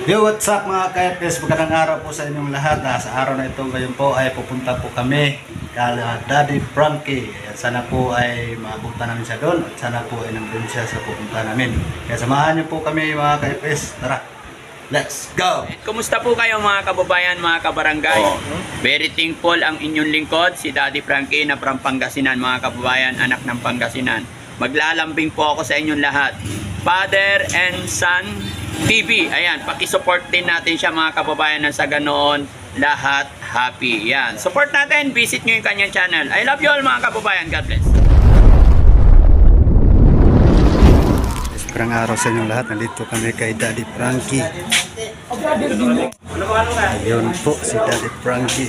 Yo, what's up mga ka-FS? Magandang araw po sa inyong lahat. Sa araw na ito ngayon po ay pupunta po kami kala Daddy Frankie. At sana po ay maabutan namin siya doon. At sana po ay nandun siya sa pupunta namin. Kaya samahan niyo po kami mga ka-FS. Tara, let's go! Kumusta po kayo mga kababayan, mga kabarangay? Very thankful ang inyong lingkod, si Daddy Frankie na from Pangasinan, mga kababayan, anak ng Pangasinan. Maglalambing po ako sa inyong lahat. Father and Son TV. Ayan, pakisupport din natin siya mga kababayan na sa ganoon lahat happy. Yan, support natin, visit nyo yung kanyang channel. I love you all mga kababayan. God bless. Perang araw sa inyong lahat. Nandito kami kay Daddy Frankie. Ayun po si Daddy Frankie.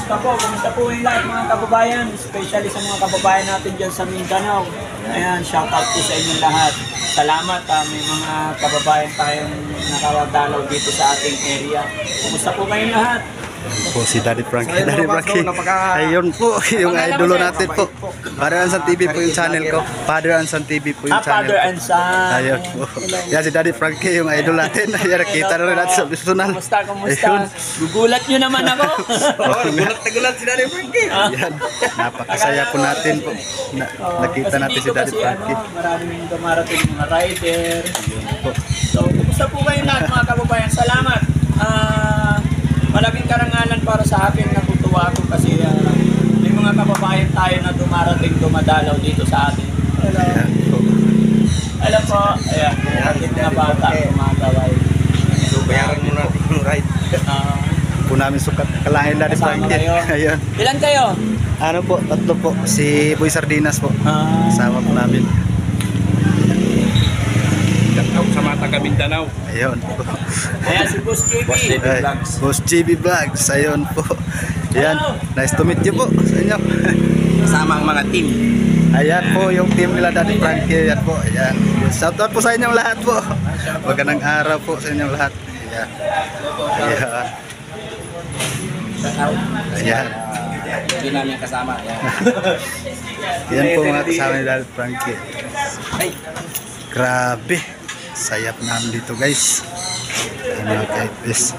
Kumusta po yung lahat mga kababayan, especially sa mga kababayan natin dyan sa Mindanao. Ayan, shout out po sa inyong lahat. Salamat, may mga kababayan tayong nakadalaw dito sa ating area. Kumusta po kayong lahat? Ayun po si Daddy Frankie. Daddy Frankie. Ayun po yung idolo natin po. Father and Son TV po yung channel ko. Father and Son TV po yung channel Father and Son. Ayun po. Yan si Daddy Frankie yung idol natin. Ayan, nakita na rin natin sa personal. Kumusta? Gugulat nyo naman ako. Gulat na gulat si Daddy Frankie. Yan. Napakasaya po natin po. Nakita natin si Daddy Frankie. Maraming dumarating mga rider. So, kumusta po kayong lahat mga kababayan? Salamat. Malaking karangalan para sa akin, natutuwa ako kasi may mga kababayan tayo na dumadalaw dito sa atin. Alam po, ayan, ating mga bata, mga kaway. So, bayaran mo natin yung ride. Po namin sukat kalangin Daddy Frankie. Ayun. Ilan kayo? Ano po, tatlo po. Si Boy Sardinas po. Kasama po namin. Sa mga taga Mindanao. Ayun po. Ayan si Boss JB. Ay, Boss GB Vlogs. Ayun po. Ayan. Nice to meet you po sa inyo. Kasama ang mga team. Ayan po yung team nila Daddy Frankie. Ayan po. Ayan. Shout out po sa inyong lahat po. Magandang araw po sa inyong lahat. Ayan. Ayan. Ayan. Hindi namin kasama. Ayan po mga kasama ni Daddy Frankie. Grabe. Sayap namin dito guys. Ayan mga ka-FS.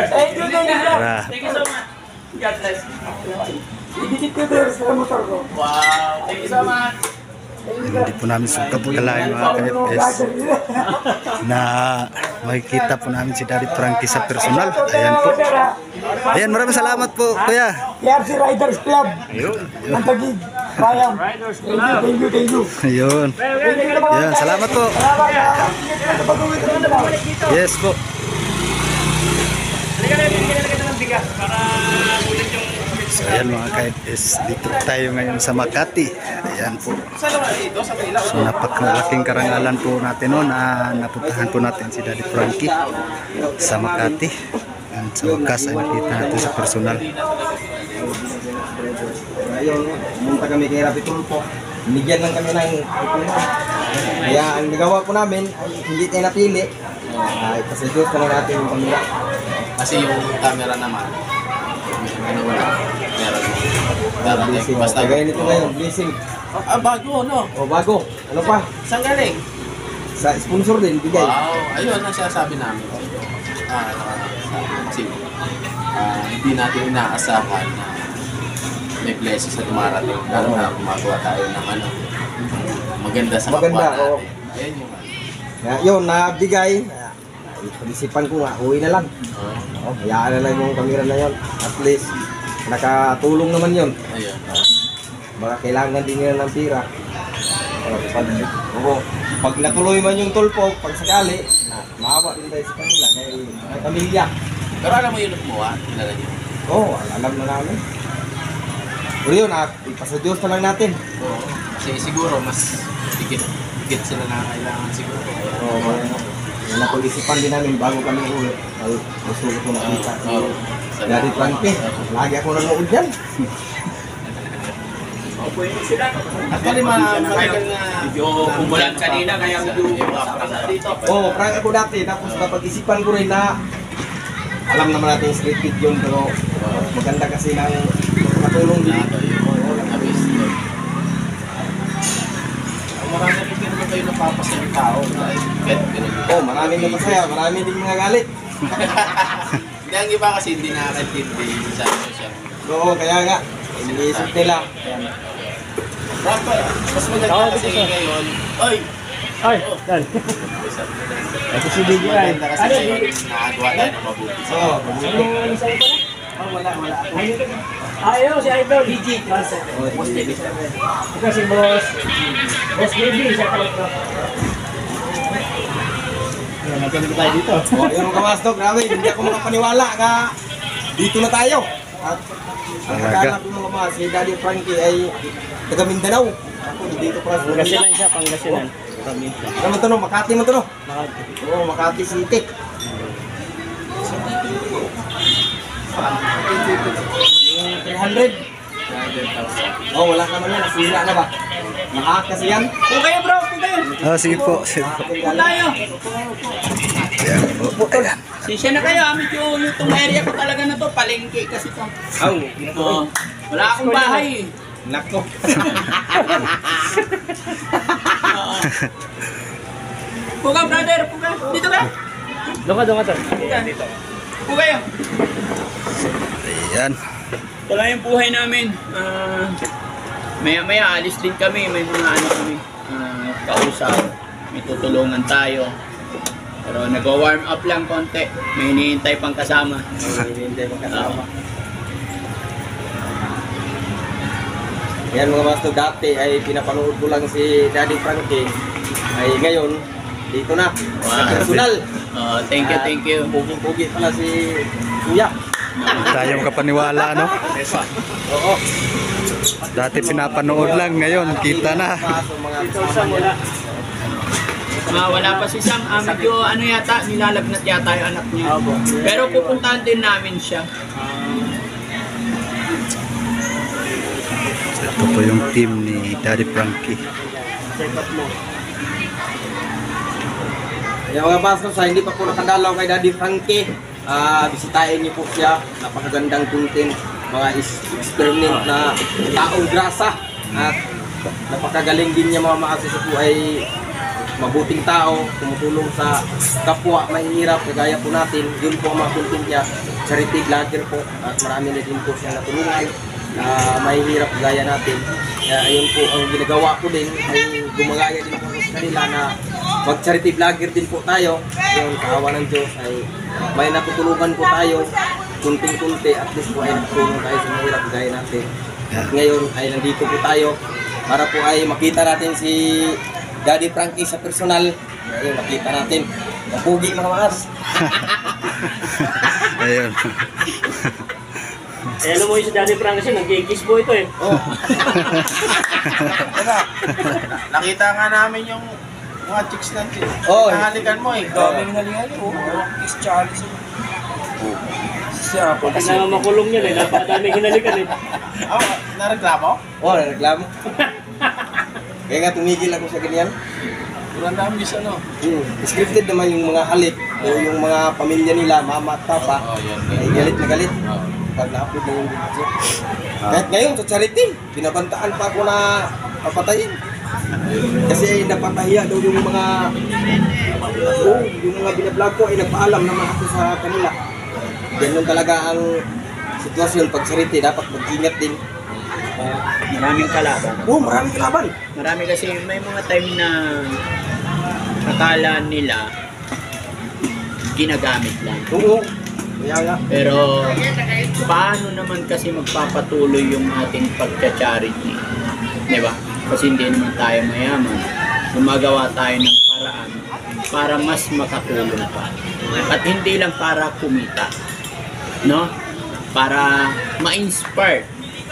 Thank you, thank you. Grabe. Thank you so much. God bless. Wow, thank you so much. Hindi po namin sukat kalahin mga ka-FS na makikita po namin si Daddy Frankie sa personal. Ayan po. Ayan, maraming salamat po kuya. KRC Riders Club. Ang Taguig. Bayang. Thank you. Ayun. Ayan, salamat po. Yes po. So ayan mga ka-FS, dito tayo ngayon sa Makati. Ayan po. So napakalaking karangalan po natin noon na napuntahan po natin si Daddy Frankie sa Makati. At sa wakas ay nakita natin sa personal. Ngayon, pumunta kami kay Rapi Tulpo. Binigyan lang kami ng ipuna. Kaya ang nagawa po namin, ay hindi tayo napili. Ipasadyo pa lang natin yung camera. Kasi yung camera naman, ano wala, meron. Blessing. Basta Gaya nito ngayon, blessing. bago, no? O bago, ano pa? Saan galing? Sa sponsor din, bigay. Wow, ayun ang sinasabi namin. Hindi natin inaasahan na may blessing sa dumarating. Lalo na gumagawa tayo ng ano, maganda sa kapwa Maganda, natin. oo. Ayun yung ano. Kaya yun, nabigay. Pag-isipan ko nga, uwi na lang. Hayaan na lang yung camera na yun. At least, nakatulong naman yun. Ayun. Baka kailangan din nila ng pira. Pag natuloy man yung tulpo, pag sakali, maawa din tayo sa kanila. Kaya may pamilya. Pero alam mo yun mo, kilala niyo. Oo, alam na namin. Pero yun, ipasadyos pa lang natin. Oo. Kasi siguro, mas higit sila na kailangan siguro. Oo, napag-isipan din namin bago kami uwi. Ay, gusto ko nakita. Oo. Daddy Frankie, lagi ako nanood dyan. Actually, malagal na Medyo kumulan kanina kaya medyo dito. Oo, prank ako dati. Tapos napag-isipan ko rin na alam naman natin yung scripted yun. Pero maganda kasi ng matulong din. Abis. Marami rin kayo napapasaya ng tao. Kahit ganun. Oh, marami na masaya, marami din mga galit. Hindi, ang iba kasi hindi nakakatindi sa social. Oo, kaya nga, iniisip nila. Dapat, mas maganda kasi ngayon. Oy! Ay, dal. Ito si DJ ay. Maganda kasi ngayon, nakagawa tayo ng mabuti. Oo, Ano sa ito? wala. Ayaw, si Idol. DJ. Ito si Boss. Boss Baby. Siya pala ito. Maganda tayo dito. Oh, yun mga kamastok, grabe, hindi ako makapaniwala nga dito na tayo. At ang Talaga. akala ko mga mga, si Daddy Frankie ay taga Mindanao. Ako, dito pa sa Manila. Pangasinan siya, Pangasinan. Ano mo to no? Makati mo to no? Oo, Makati City. 300. Oh, wala naman yan. Nasira na ba? Mahak kasi yan. Kung kayo bro, kung kayo. Oh, sige po. Sige po. Kung tayo. Ayan po. Ayan. Sisya na kayo, medyo yung area ko talaga na to, palengke kasi to. Oo. Wala akong bahay eh. Nako. Oo. Puga brother, puga. Dito ka. Doon ka, sir. Puga dito. Puga kayo. Ayan. Ito lang yung buhay namin. Maya-maya alis din kami. May mga ano kami. Kausap. May tutulungan tayo. Pero nag-warm up lang konti. May hinihintay pang kasama. Hindi mo kasama. Yan mga master, dati ay pinapanood ko lang si Daddy Frankie. Ay ngayon, dito na. Sa personal. Thank you, thank you. Puging-pugi pala si Kuya. Tayo makapaniwala, no? Oo. Dati pinapanood lang, ngayon kita na. Wala pa si Sam. Medyo ano yata, nilalagnat yata yung anak niya. Pero pupuntahan din namin siya. Ito po yung team ni Daddy Frankie. Yung mga bastos, hindi pa po nakadalaw kay Daddy Frankie. Bisitahin niyo po siya. Napakagandang content. Mga experiment na taong grasa. At napakagaling din niya mga maasis po ay mabuting tao, tumutulong sa kapwa mahihirap, kagaya po natin. Yun po ang mga content niya. Charity vlogger po. At marami na din po siya natulungan na mahihirap gaya natin. Kaya ayun po ang ginagawa ko din ay gumagaya din po sa kanila na mag-charity vlogger din po tayo. Yung kahawa ng Diyos ay may natutulungan po tayo kunting-kunti, at least po ay natulong tayo sa mahirap gaya natin. At ngayon ay nandito po tayo para po ay makita natin si Daddy Frankie sa personal. Ayun, makita natin. Mapugi mga maas. Ayun. Eh, alam mo yung si Daddy Frank kasi nag-kiss po ito eh. Oh. Nakita nga namin yung mga chicks natin. Oh. Nahalikan mo eh. Daming halikan mo. Kiss Charlie. Siya po Pati na makulong yan eh. Napakadami hinalikan eh. Oh, nareklamo? Oh, nagreklamo. Kaya nga tumigil ako sa ganyan. Walang dami bisa no? Scripted naman yung mga halik o yung mga pamilya nila, mama at papa. yan. Ay galit na galit. Pag na-upload na yung video. Kahit ngayon sa charity, binabantaan pa ako na papatayin. Kasi napatahiya daw yung mga yung mga binablog ko ay nagpaalam naman ako sa kanila. Ganun talaga ang sitwasyon pag charity, dapat mag-ingat din. Maraming kalaban. Maraming kalaban. Marami kasi may mga time na akala nila ginagamit lang. Oo. Kaya nga. Pero paano naman kasi magpapatuloy yung ating pagka-charity? Di ba? Kasi hindi naman tayo mayaman. Gumagawa tayo ng paraan para mas makatulong pa. At hindi lang para kumita. No? Para ma-inspire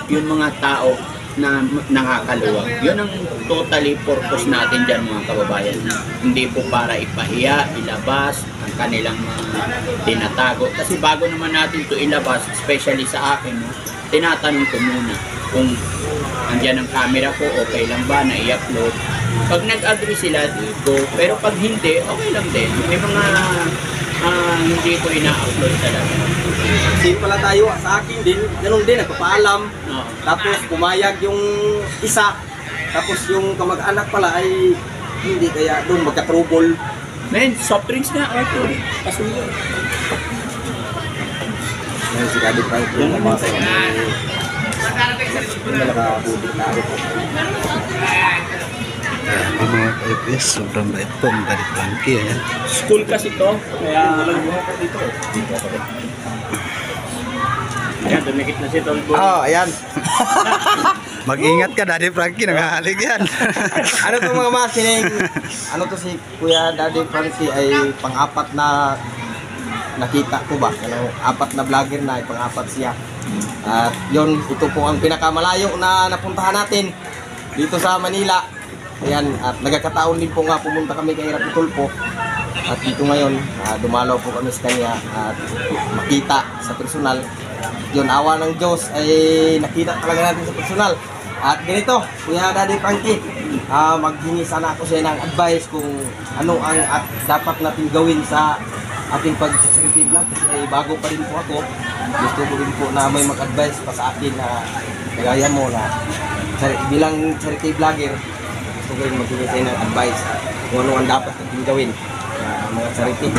yung mga tao na nakakaluwag. Yun ang totally purpose natin dyan mga kababayan. Hindi po para ipahiya, ilabas ang kanilang mga tinatago. Kasi bago naman natin to ilabas, especially sa akin, no, tinatanong ko muna kung andyan ang camera ko, okay lang ba na i-upload. Pag nag-agree sila, go. Pero pag hindi, okay lang din. May mga hindi ko ina-upload talaga. Same pala tayo, sa akin din, ganun din, nagpapaalam. No. Tapos pumayag yung isa, tapos yung kamag-anak pala ay hindi kaya doon magka-trouble. Men, soft drinks nga, Arthur. Pasuyo. Ngayon si Daddy Frankie yung nabasa ko na nakabudit na ako. Yung mga ka-FPS, sobrang bait po ang Daddy Frankie. Ayan. School kasi to, kaya... Ayan, dumikit na si Tolbo. Ayan. Mag-ingat ka, Daddy Frankie, nangahalig yan. Ano to mga masining? Ano to si Kuya Daddy Frankie ay pang-apat na nakita ko ba? Ano, 4 na vlogger na, pang-4 siya. At yun, ito po ang pinakamalayo na napuntahan natin dito sa Manila. Ayan, at nagkakataon din po nga pumunta kami kay Rapi Tulfo. At dito ngayon, dumalaw po kami sa kanya at makita sa personal. Yun, awa ng Diyos ay nakita talaga natin sa personal. At ganito, Kuya Daddy Frankie, maghingi sana ako siya ng advice kung ano ang dapat natin gawin sa ating pag-charity vlog. Kasi bago pa rin po ako, gusto ko rin po na may mag-advise pa sa atin na kagaya mo na bilang charity vlogger, gusto ko rin maghingi sa'yo ng advice kung ano ang dapat natin gawin mga charity.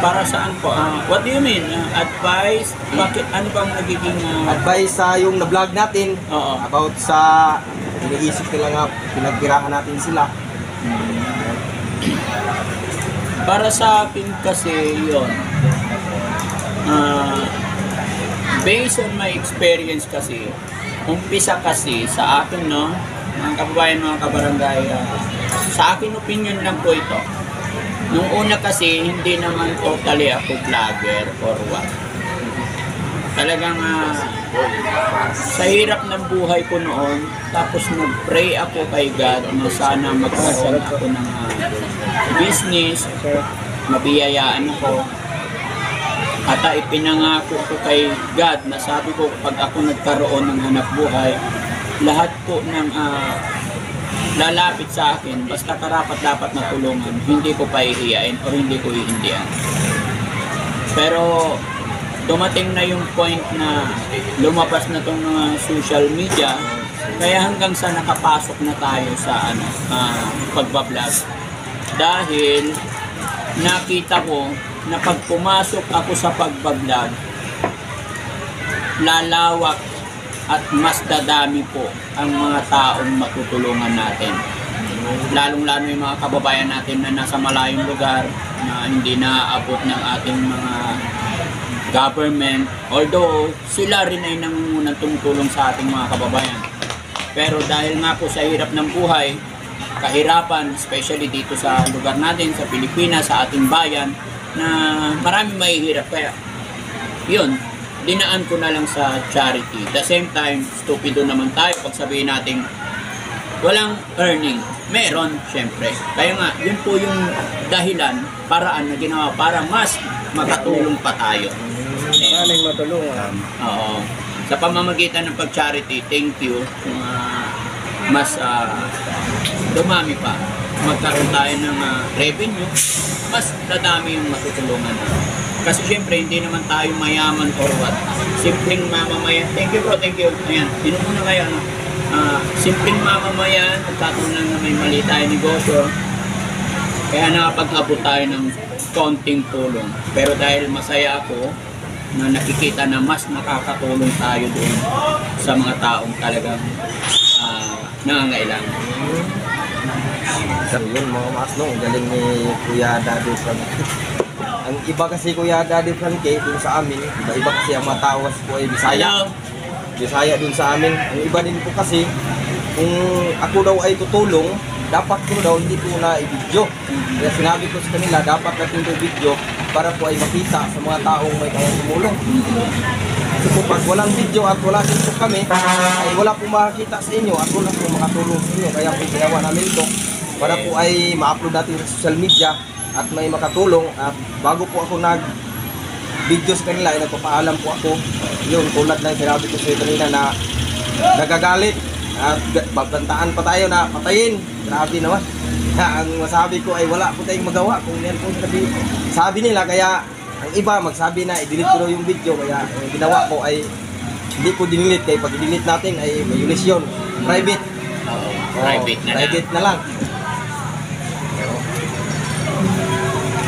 Para saan po? What do you mean? Advice? Bakit? Ano bang nagiging... Advice sa yung na-vlog natin Oo. about sa iniisip nila nga pinagpirahan natin sila. Para sa akin kasi yun, based on my experience kasi, umpisa kasi sa akin, no, mga kababayan, mga kabarangay, sa akin opinion lang po ito. Nung una kasi, hindi naman totally ako vlogger or what. Talagang sa hirap ng buhay ko noon, tapos nag-pray ako kay God na sana magkaroon ako ng business, mabiyayaan ako. At ipinangako ko kay God na sabi ko pag ako nagkaroon ng hanap buhay, lahat po ng lalapit sa akin, basta karapat-dapat na tulungan, hindi ko pahihiyain o hindi ko hihindihan. Pero dumating na yung point na lumabas na tong mga social media, kaya hanggang sa nakapasok na tayo sa pagbablog. Dahil nakita ko na pag pumasok ako sa pagbablog, lalawak at mas dadami po ang mga taong matutulungan natin. Lalong-lalo yung mga kababayan natin na nasa malayong lugar na hindi naaabot ng ating mga government. Although sila rin ay nangungunang tumutulong sa ating mga kababayan. Pero dahil nga po sa hirap ng buhay, kahirapan, especially dito sa lugar natin, sa Pilipinas, sa ating bayan, na maraming mahihirap. Kaya yun, dinaan ko na lang sa charity. The same time, stupido naman tayo pag sabihin natin walang earning. Meron, syempre. Kaya nga, yun po yung dahilan, paraan na ginawa para mas makatulong pa tayo. Maraming matulungan. Oo. Sa pamamagitan ng pag-charity, thank you. Mas dumami pa. Magkaroon tayo ng revenue, mas dadami yung matutulungan. Kasi syempre, hindi naman tayo mayaman or what. Simpleng mamamayan. Thank you bro, thank you. Ayan, inom muna kayo. Simpleng mamamayan, nagkataon lang na may mali tayo negosyo. Kaya nakapag-abot tayo ng konting tulong. Pero dahil masaya ako na nakikita na mas nakakatulong tayo doon sa mga taong talagang nangangailangan. So yun mga masno, galing ni Kuya Daddy Frankie. Ang iba kasi Kuya Daddy Frankie dun sa amin, iba kasi ang matawas po ay Bisaya. Bisaya dun sa amin. Ang iba din po kasi, kung ako daw ay tutulong, dapat ko daw hindi ko na i-video. Kaya sinabi ko sa kanila, dapat natin ito video para po ay makita sa mga taong may kayang tumulong. Kasi po pag walang video at wala din po kami, ay wala po makakita sa inyo at wala po makatulong sa inyo. Kaya po ginawa namin ito para po ay ma-upload natin sa social media at may makatulong. At bago po ako nag-video sa kanila, ay nagpapaalam po ako. Yun, tulad na sinabi ko sa kanina na nagagalit at babantaan pa tayo na patayin. Grabe naman. Ang masabi ko ay wala po tayong magawa kung yan po sabi nila. Kaya ang iba magsabi na i-delete ko yung video. Kaya ang ginawa ko ay hindi ko dinelete. Kaya pag i-delete natin ay may violation. Private. Private na private na lang.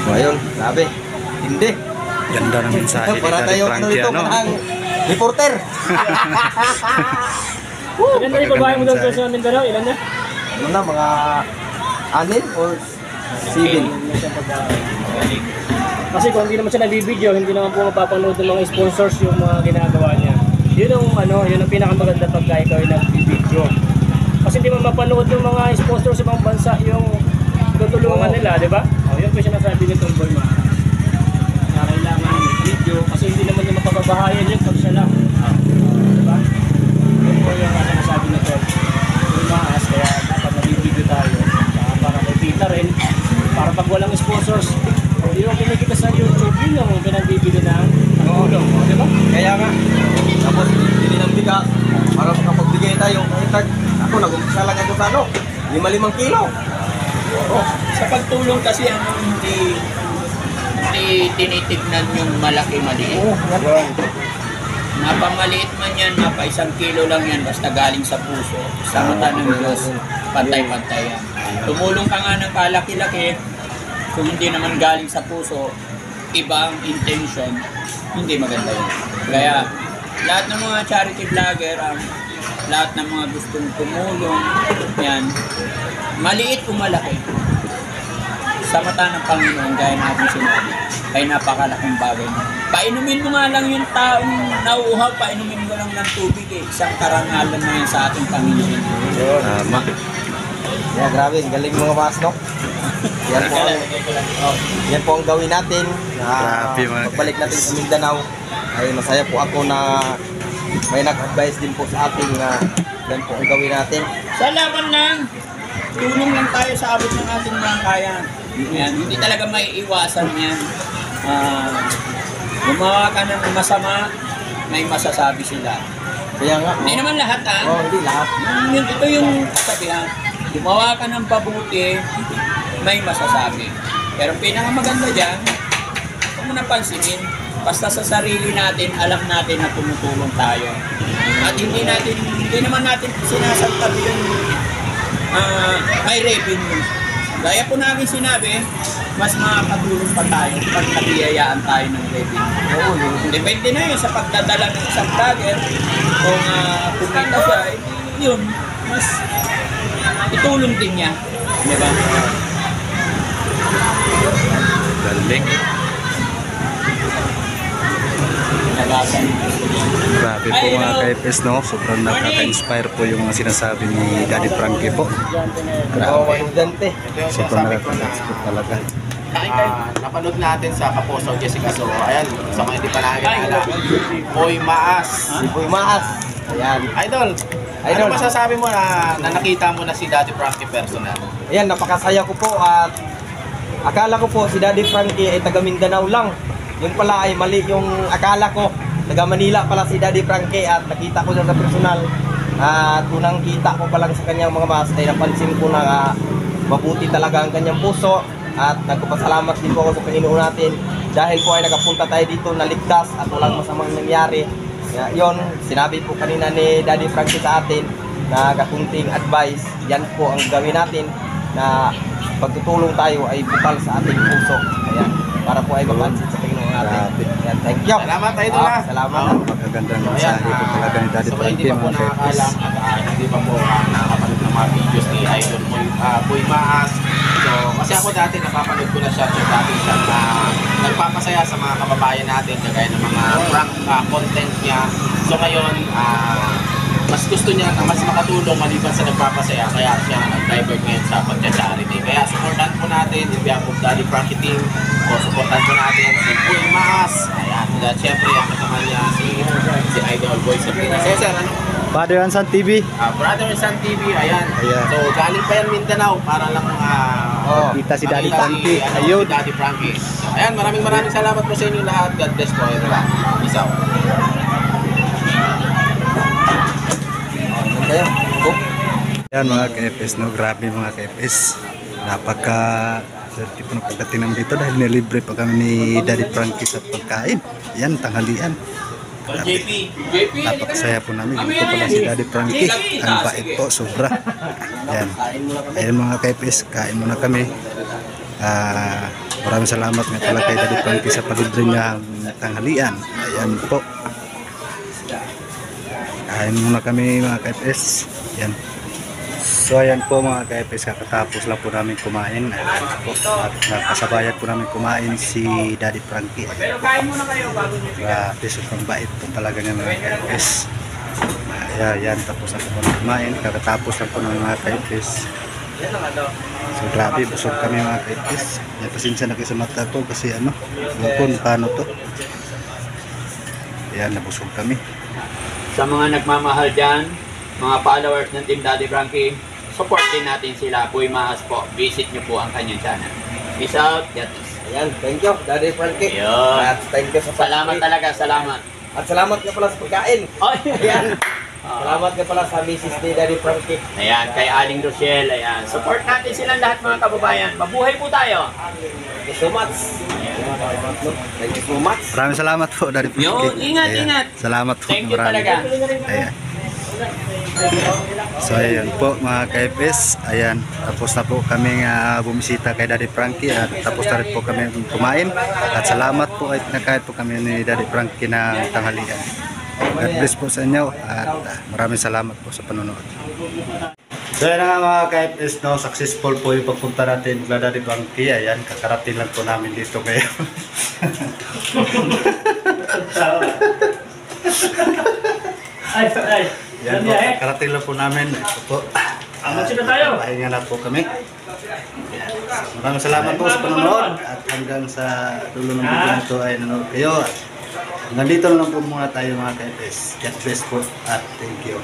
So ayun, sabi, hindi. Ganda ng mensahe ni Para Daddy tayo Frankie, dito ano? ang reporter. Ilan na yung babae mo doon sa Mindanao? Ilan na? Ano na, mga 6 or 7? Kasi kung hindi naman siya nabibideo, hindi naman po mapapanood ng mga sponsors yung mga ginagawa niya. Yun ang yun ang pinakamaganda pagka ikaw ay nagbibideo. Kasi hindi mo mapanood ng mga sponsors sa ibang bansa yung tutulungan nila, di ba? Yun po siya nasabi ni Tomboy Ma. Na kailangan video kasi hindi naman niya mapapabahayan yun pag siya lang. Di ba? Yun po yung nasabi ni Tomboy Ma. Kaya dapat nabibideo tayo. Para may kita rin. Para pag walang sponsors, hindi mo kinikita sa YouTube, yun yung pinagbibili ng tulong, di ba? Kaya nga, tapos hindi ng bigas para makapagbigay tayo. Ako, nag-umpisa lang ako sa 5 kilo. Sa pagtulong kasi hindi tinitignan yung malaki-maliit. Napamaliit man yan, mapa 1 kilo lang yan, basta galing sa puso. Sa mata ng Diyos, pantay-pantay yan. Tumulong ka nga ng kalaki-laki, kung hindi naman galing sa puso, iba ang intention, hindi maganda yun. Kaya, lahat ng mga charity vlogger, lahat ng mga gustong tumulong, yan, maliit o malaki, sa mata ng Panginoon, gaya natin sinabi, ay napakalaking bagay na. Painumin mo nga lang yung taong nauuhaw, painumin mo lang ng tubig eh. Isang karangalan na yan sa ating Panginoon. Tama. Yeah, grabe, galing mga mas, no? Yan po, yan po ang gawin natin. Grabe, mga Pagbalik natin sa Mindanao, ay masaya po ako na may nag-advise din po sa ating na yan po ang gawin natin. Sa laban lang, tulong lang tayo sa abot ng ating mga kaya. Yan, hindi talaga may iwasan yan. Gumawa ka ng masama, may masasabi sila. Kaya nga, Hindi naman lahat hindi lahat. Ito yung kasabihan. Gumawa ka ng pabuti, may masasabi. Pero pinakamaganda dyan, huwag mo napansinin. Basta sa sarili natin, alam natin na tumutulong tayo. At hindi naman natin sinasantab yung may revenue. Gaya po namin sinabi, mas makakatulong pa tayo pag nabiyayaan tayo ng revenue. Depende na yun sa pagdadala ng isang vlogger. Kung kumita siya, yun, mas itulong din niya. Di ba? Galing. Nagasan. Grabe po mga ka-FS, no? Sobrang nakaka-inspire po yung mga sinasabi ni Daddy Frankie po. Oo, ayudante. Sobrang nakaka-inspire talaga. Napanood natin sa Kaposo Jessica. So, ayan, sa mga hindi pa nakakilala. Boy Maas. Si Boy Maas. Ayan. Idol, Idol. ano masasabi mo na nakita mo na si Daddy Frankie personal? Ayan, napakasaya ko po at akala ko po si Daddy Frankie ay taga Mindanao lang. Yun pala ay mali yung akala ko. Taga Manila pala si Daddy Frankie at nakita ko siya sa personal. At unang kita ko pa lang sa kanyang mga mas ay napansin ko na mabuti talaga ang kanyang puso. At nagpapasalamat din po ako sa Panginoon natin dahil po ay nakapunta tayo dito na ligtas at walang masamang nangyari. Yon, sinabi po kanina ni Daddy Frankie sa atin na kakunting advice, yan po ang gawin natin na pagtutulong tayo ay bukal sa ating puso. Ayan, para po ay mapansin sa Panginoon natin. Ayan, thank you. Salamat, Idol, ha? Salamat. Magagandang mensahe po talaga ni Daddy So, hindi Frankie pa po mga ka-FS. nakakalam at hindi pa po nakakapanood ng mga videos ni Idol Boy Maas. So, kasi ako dati napapanood ko na siya, so dati siya nagpapasaya sa mga kababayan natin, kagaya ng mga prank content niya. So ngayon, mas gusto niya na mas makatulong maliban sa nagpapasaya, kaya siya nag-divert ngayon sa pagcha-charity. Kaya supportan po natin, in behalf of Daddy Frankie Team, o supportan po natin si Boy Maas. Ayan, at syempre ang kasama niya si Idol Boy Sabrina. So sir, ano? Father and Son TV. Brother and Son TV, ayan. Ayan. So galing pa yan Mindanao para lang Kita si Daddy makita Frankie. Si Ayun. Daddy Frankie. So, ayan, maraming salamat po sa inyo lahat. God bless po. Peace out. Yan mga ka-FS, no? Grabe mga ka-FS. Napaka swerte po ng pagdating namin dito dahil nilibre pa kami ni Daddy Frankie sa pagkain. Yan, tanghalian. JP. Napakasaya po namin. Dito pala si Daddy Frankie. Ang bait po, sobra. Yan. Ayan mga ka-FS, kain muna kami. Maraming salamat nga pala kay Daddy Frankie sa palibre niya ng tanghalian. Ayan po. Kain muna kami mga ka-FS. Ayan. So ayan po mga ka-FS, kakatapos lang po namin kumain. Ayan po. At kasabayan po namin kumain si Daddy Frankie. Pero kain muna kayo bago nyo. Grabe, sobrang bait po talaga niya mga ka-FS. Ayan, tapos na po kami kumain. Kakatapos lang po ng mga ka-FS. So grabe, busog kami mga ka-FS. Pasensya na kayo sa mata ko kasi ano, kung paano to. Ayan, nabusog kami. Sa mga nagmamahal dyan, mga followers ng Team Daddy Frankie, support din natin sila. Boy Maas po, visit nyo po ang kanyang channel. Peace out. Ayan, thank you, Daddy Frankie. Ayun. At thank you sa Salamat pagkain. talaga, salamat. At salamat nga pala sa pagkain. Ay. Ayan. Salamat nga pala sa misis ni Daddy Frankie. Ayan, kay Aling Rochelle, ayan. Support natin silang lahat mga kababayan. Mabuhay po tayo. Thank you so much. Thank you so much. Maraming salamat po Daddy Frankie. Yun, ingat, Ayan. ingat. Salamat po. Thank you marami. talaga. Ayan. So ayan po mga ka-FS, ayan, tapos na po kami bumisita kay Daddy Frankie at tapos na rin po kami kumain at salamat po ay pinakain po kami ni Daddy Frankie ng tanghalian. God bless po sa inyo at maraming salamat po sa panonood. So ayan nga mga ka-FS, no, successful po yung pagpunta natin kay Daddy Frankie. Ayan, kakarating lang po namin dito ngayon. Ay. Yan po, karating lang po namin. Ito po. Sino tayo? Pahinga na po kami. Yan. Maraming salamat po sa panonood at hanggang sa dulo ng video nito ay nanonood kayo. Hanggang dito na lang po muna tayo mga ka-FS. God bless po at thank you.